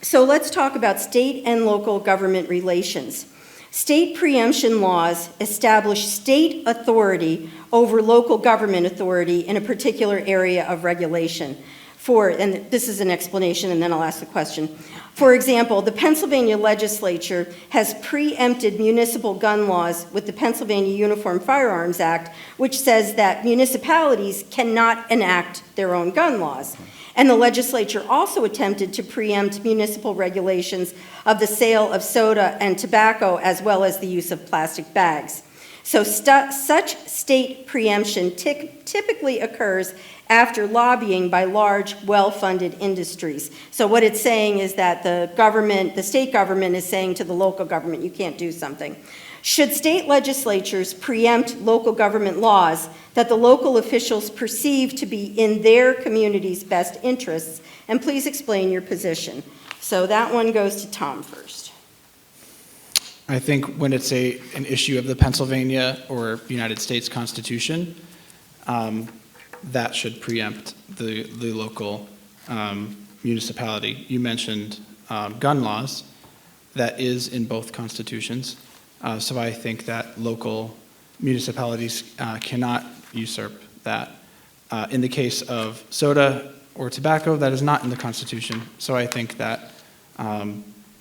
So let's talk about state and local government relations. State preemption laws establish state authority over local government authority in a particular area of regulation. And this is an explanation, and then I'll ask the question. For example, the Pennsylvania legislature has preempted municipal gun laws with the Pennsylvania Uniform Firearms Act, which says that municipalities cannot enact their own gun laws. And the legislature also attempted to preempt municipal regulations of the sale of soda and tobacco, as well as the use of plastic bags. So such state preemption typically occurs after lobbying by large, well-funded industries. So what it's saying is that the state government is saying to the local government, you can't do something. Should state legislatures preempt local government laws that the local officials perceive to be in their community's best interests? And please explain your position. So that one goes to Tom first. I think when it's an issue of the Pennsylvania or United States Constitution, that should preempt the local municipality. You mentioned gun laws. That is in both constitutions. So I think that local municipalities cannot usurp that. In the case of soda or tobacco, that is not in the Constitution. So I think that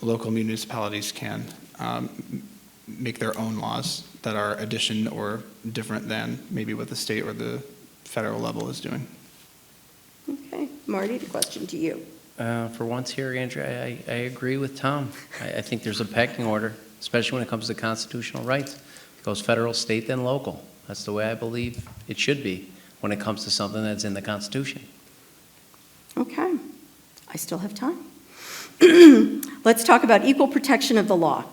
local municipalities can make their own laws that are addition or different than maybe what the state or the federal level is doing. Okay. Marty, the question to you. For once here, Andrea, I agree with Tom. I think there's a pecking order, especially when it comes to constitutional rights. It goes federal, state, then local. That's the way I believe it should be when it comes to something that's in the Constitution. Okay. I still have time. Let's talk about equal protection of the law.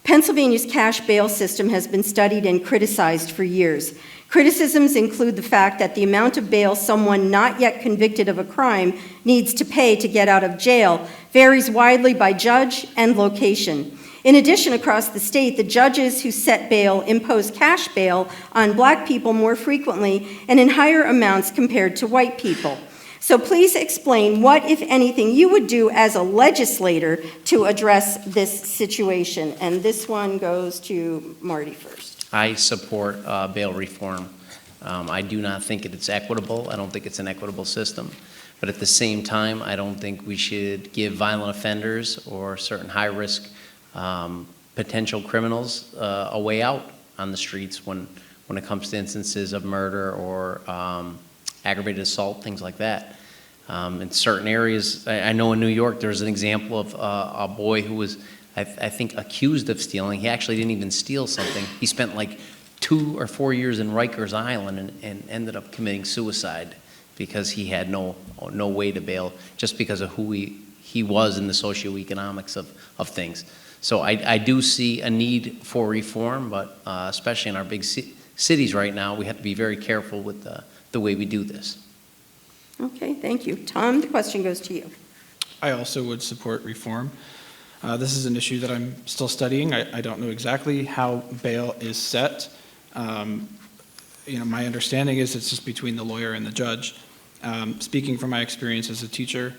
Pennsylvania's cash bail system has been studied and criticized for years. Criticisms include the fact that the amount of bail someone not yet convicted of a crime needs to pay to get out of jail varies widely by judge and location. In addition, across the state, the judges who set bail impose cash bail on black people more frequently and in higher amounts compared to white people. So please explain what, if anything, you would do as a legislator to address this situation. And this one goes to Marty first. I support bail reform. I do not think it's equitable. I don't think it's an equitable system. But at the same time, I don't think we should give violent offenders or certain high-risk potential criminals a way out on the streets when it comes to instances of murder or aggravated assault, things like that. In certain areas, I know in New York, there's an example of a boy who was, I think, accused of stealing. He actually didn't even steal something. He spent like 2 or 4 years in Rikers Island and ended up committing suicide because he had no way to bail just because of who he was in the socioeconomics of things. So I do see a need for reform, but especially in our big cities right now, we have to be very careful with the way we do this. Okay, thank you. Tom, the question goes to you. I also would support reform. This is an issue that I'm still studying. I don't know exactly how bail is set. My understanding is it's just between the lawyer and the judge. Speaking from my experience as a teacher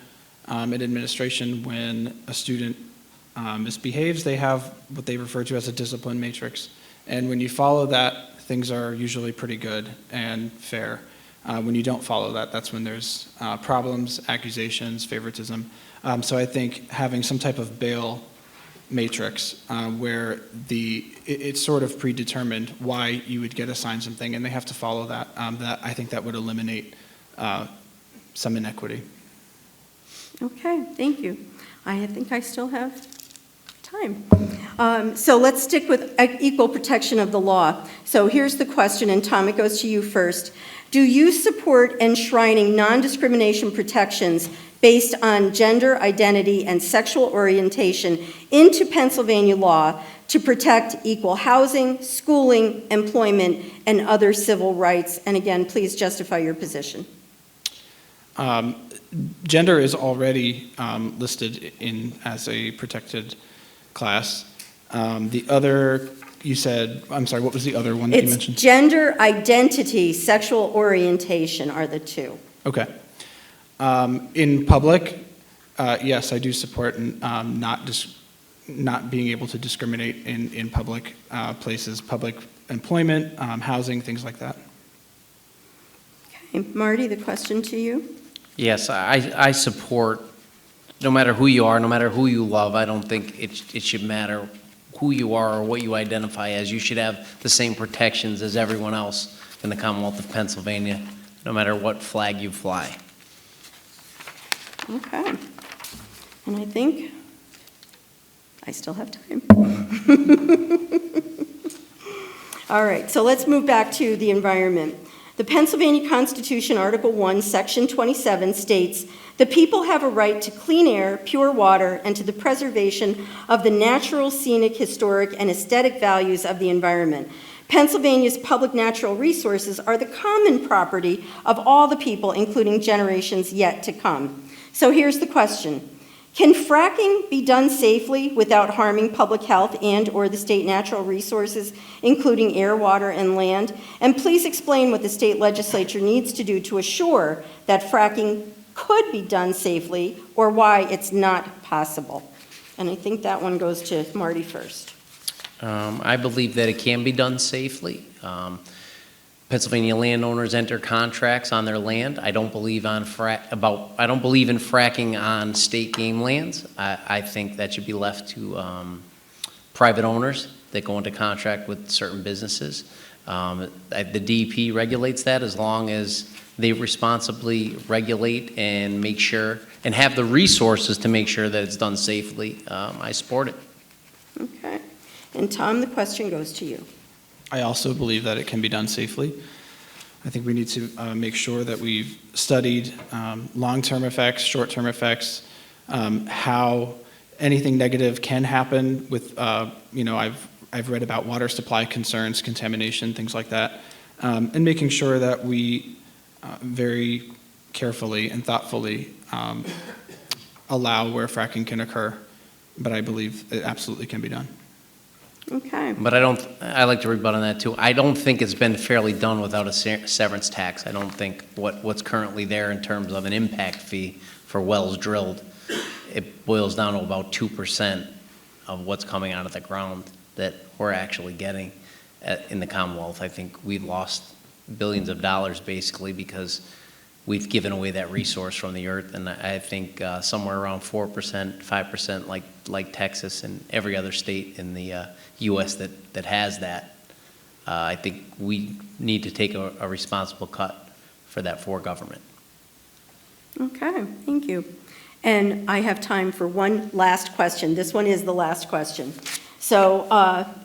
in administration, when a student misbehaves, they have what they refer to as a discipline matrix. And when you follow that, things are usually pretty good and fair. When you don't follow that, that's when there's problems, accusations, favoritism. So I think having some type of bail matrix where it's sort of predetermined why you would get assigned something, and they have to follow that. I think that would eliminate some inequity. Okay, thank you. I think I still have time. So let's stick with equal protection of the law. So here's the question, and Tom, it goes to you first. Do you support enshrining non-discrimination protections based on gender identity and sexual orientation into Pennsylvania law to protect equal housing, schooling, employment, and other civil rights? And again, please justify your position. Gender is already listed as a protected class. The other, you said, I'm sorry, what was the other one that you mentioned? It's gender identity, sexual orientation are the two. Okay. In public, yes, I do support not being able to discriminate in public places, public employment, housing, things like that. Okay, Marty, the question to you. Yes, I support, no matter who you are, no matter who you love, I don't think it should matter who you are or what you identify as. You should have the same protections as everyone else in the Commonwealth of Pennsylvania, no matter what flag you fly. Okay. And I think I still have time. All right, so let's move back to the environment. The Pennsylvania Constitution, Article 1, Section 27 states, "The people have a right to clean air, pure water, and to the preservation of the natural, scenic, historic, and aesthetic values of the environment. Pennsylvania's public natural resources are the common property of all the people, including generations yet to come." So here's the question. Can fracking be done safely without harming public health and/or the state natural resources, including air, water, and land? And please explain what the state legislature needs to do to assure that fracking could be done safely, or why it's not possible. And I think that one goes to Marty first. I believe that it can be done safely. Pennsylvania landowners enter contracts on their land. I don't believe in fracking on state game lands. I think that should be left to private owners that go into contract with certain businesses. The DEP regulates that as long as they responsibly regulate and make sure and have the resources to make sure that it's done safely. I support it. Okay. And Tom, the question goes to you. I also believe that it can be done safely. I think we need to make sure that we've studied long-term effects, short-term effects, how anything negative can happen with, I've read about water supply concerns, contamination, things like that, and making sure that we very carefully and thoughtfully allow where fracking can occur. But I believe it absolutely can be done. Okay. But I like to rebut on that too. I don't think it's been fairly done without a severance tax. I don't think what's currently there in terms of an impact fee for wells drilled, it boils down to about 2% of what's coming out of the ground that we're actually getting in the Commonwealth. I think we've lost billions of dollars basically because we've given away that resource from the earth, and I think somewhere around 4%, 5%, like Texas and every other state in the U.S. that has that. I think we need to take a responsible cut for that for government. Okay, thank you. And I have time for one last question. This one is the last question. So,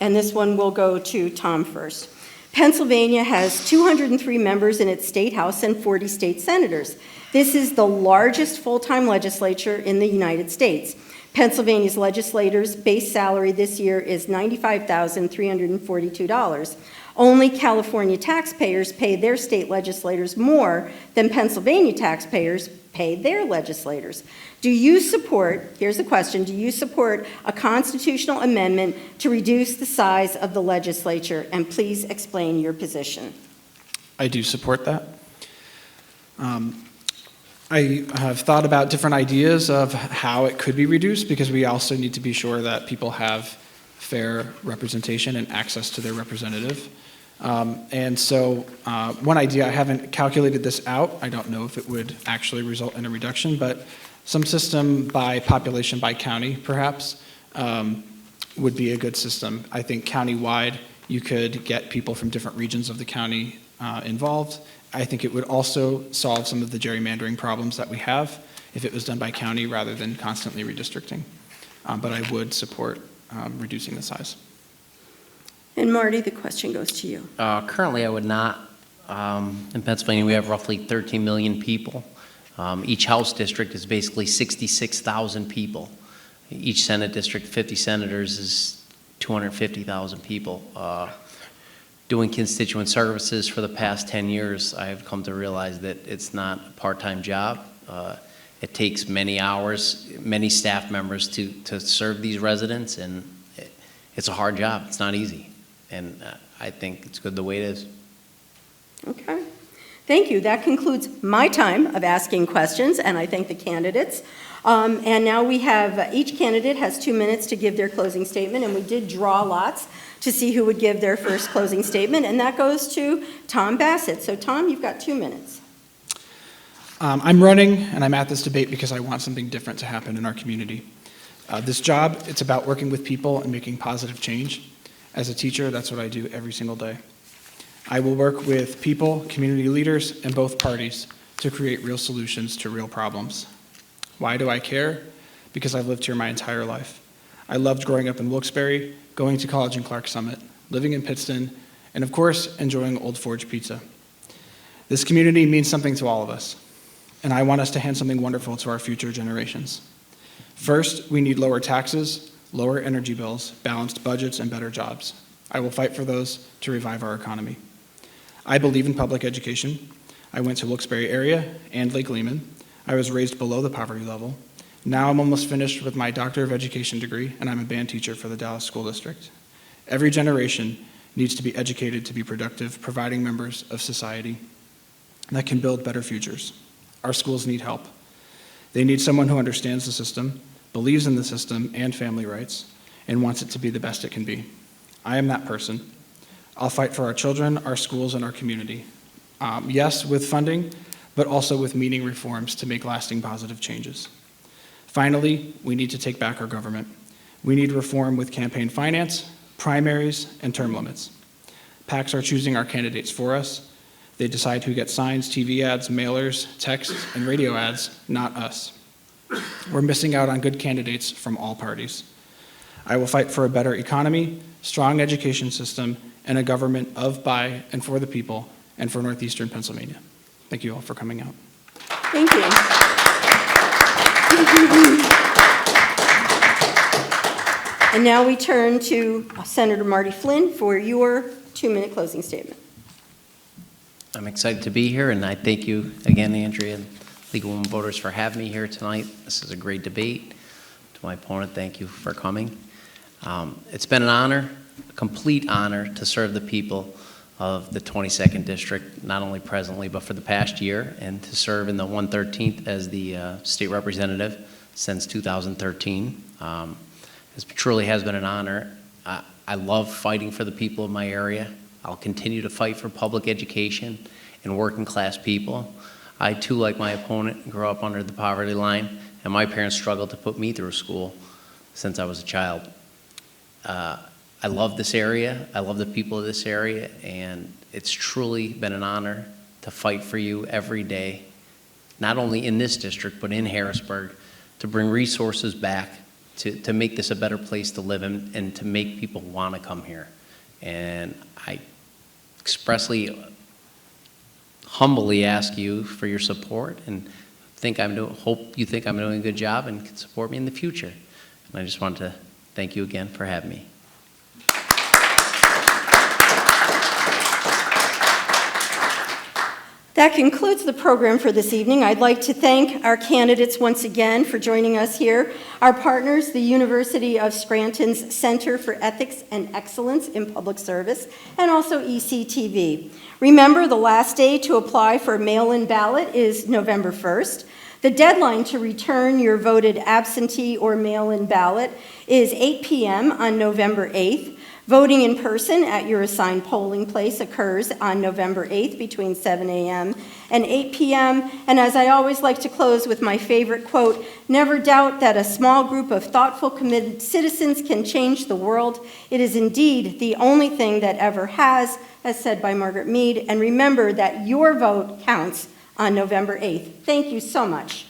and this one will go to Tom first. Pennsylvania has 203 members in its state house and 40 state senators. This is the largest full-time legislature in the United States. Pennsylvania's legislators' base salary this year is $95,342. Only California taxpayers pay their state legislators more than Pennsylvania taxpayers pay their legislators. Do you support, here's the question, do you support a constitutional amendment to reduce the size of the legislature? And please explain your position. I do support that. I have thought about different ideas of how it could be reduced because we also need to be sure that people have fair representation and access to their representative. And so one idea, I haven't calculated this out, I don't know if it would actually result in a reduction, but some system by population, by county perhaps, would be a good system. I think countywide, you could get people from different regions of the county involved. I think it would also solve some of the gerrymandering problems that we have if it was done by county rather than constantly redistricting. But I would support reducing the size. And Marty, the question goes to you. Currently, I would not. In Pennsylvania, we have roughly 13 million people. Each House district is basically 66,000 people. Each Senate district, 50 senators, is 250,000 people. Doing constituent services for the past 10 years, I have come to realize that it's not a part-time job. It takes many hours, many staff members to serve these residents, and it's a hard job. It's not easy. And I think it's good the way it is. Okay. Thank you. That concludes my time of asking questions, and I thank the candidates. And now we have, each candidate has 2 minutes to give their closing statement, and we did draw lots to see who would give their first closing statement, and that goes to Tom Bassett. So Tom, you've got 2 minutes. I'm running, and I'm at this debate because I want something different to happen in our community. This job, it's about working with people and making positive change. As a teacher, that's what I do every single day. I will work with people, community leaders, and both parties to create real solutions to real problems. Why do I care? Because I've lived here my entire life. I loved growing up in Wilkes-Barre, going to college in Clark Summit, living in Pittston, and of course, enjoying Old Forge pizza. This community means something to all of us, and I want us to hand something wonderful to our future generations. First, we need lower taxes, lower energy bills, balanced budgets, and better jobs. I will fight for those to revive our economy. I believe in public education. I went to Wilkes-Barre area and Lake Lehman. I was raised below the poverty level. Now I'm almost finished with my Doctor of Education degree, and I'm a band teacher for the Dallas School District. Every generation needs to be educated to be productive, providing members of society that can build better futures. Our schools need help. They need someone who understands the system, believes in the system and family rights, and wants it to be the best it can be. I am that person. I'll fight for our children, our schools, and our community. Yes, with funding, but also with meaning reforms to make lasting positive changes. Finally, we need to take back our government. We need reform with campaign finance, primaries, and term limits. PACs are choosing our candidates for us. They decide who gets signs, TV ads, mailers, texts, and radio ads, not us. We're missing out on good candidates from all parties. I will fight for a better economy, strong education system, and a government of, by, and for the people, and for Northeastern Pennsylvania. Thank you all for coming out. Thank you. And now we turn to Senator Marty Flynn for your 2-minute closing statement. I'm excited to be here, and I thank you again, Andrea, and League of Women Voters, for having me here tonight. This is a great debate. To my opponent, thank you for coming. It's been an honor, a complete honor, to serve the people of the 22nd District, not only presently, but for the past year, and to serve in the 113th as the state representative since 2013. It truly has been an honor. I love fighting for the people of my area. I'll continue to fight for public education and working class people. I too, like my opponent, grew up under the poverty line, and my parents struggled to put me through school since I was a child. I love this area. I love the people of this area, and it's truly been an honor to fight for you every day, not only in this district, but in Harrisburg, to bring resources back, to make this a better place to live in, and to make people want to come here. And I expressly, humbly ask you for your support, and hope you think I'm doing a good job and can support me in the future. And I just want to thank you again for having me. That concludes the program for this evening. I'd like to thank our candidates once again for joining us here. Our partners, the University of Scranton's Center for Ethics and Excellence in Public Service, and also ECTV. Remember, the last day to apply for a mail-in ballot is November 1st. The deadline to return your voted absentee or mail-in ballot is 8 p.m. on November 8th. Voting in person at your assigned polling place occurs on November 8th between 7 a.m. and 8 p.m. And as I always like to close with my favorite quote, never doubt that a small group of thoughtful, committed citizens can change the world. It is indeed the only thing that ever has, as said by Margaret Mead. And remember that your vote counts on November 8th. Thank you so much.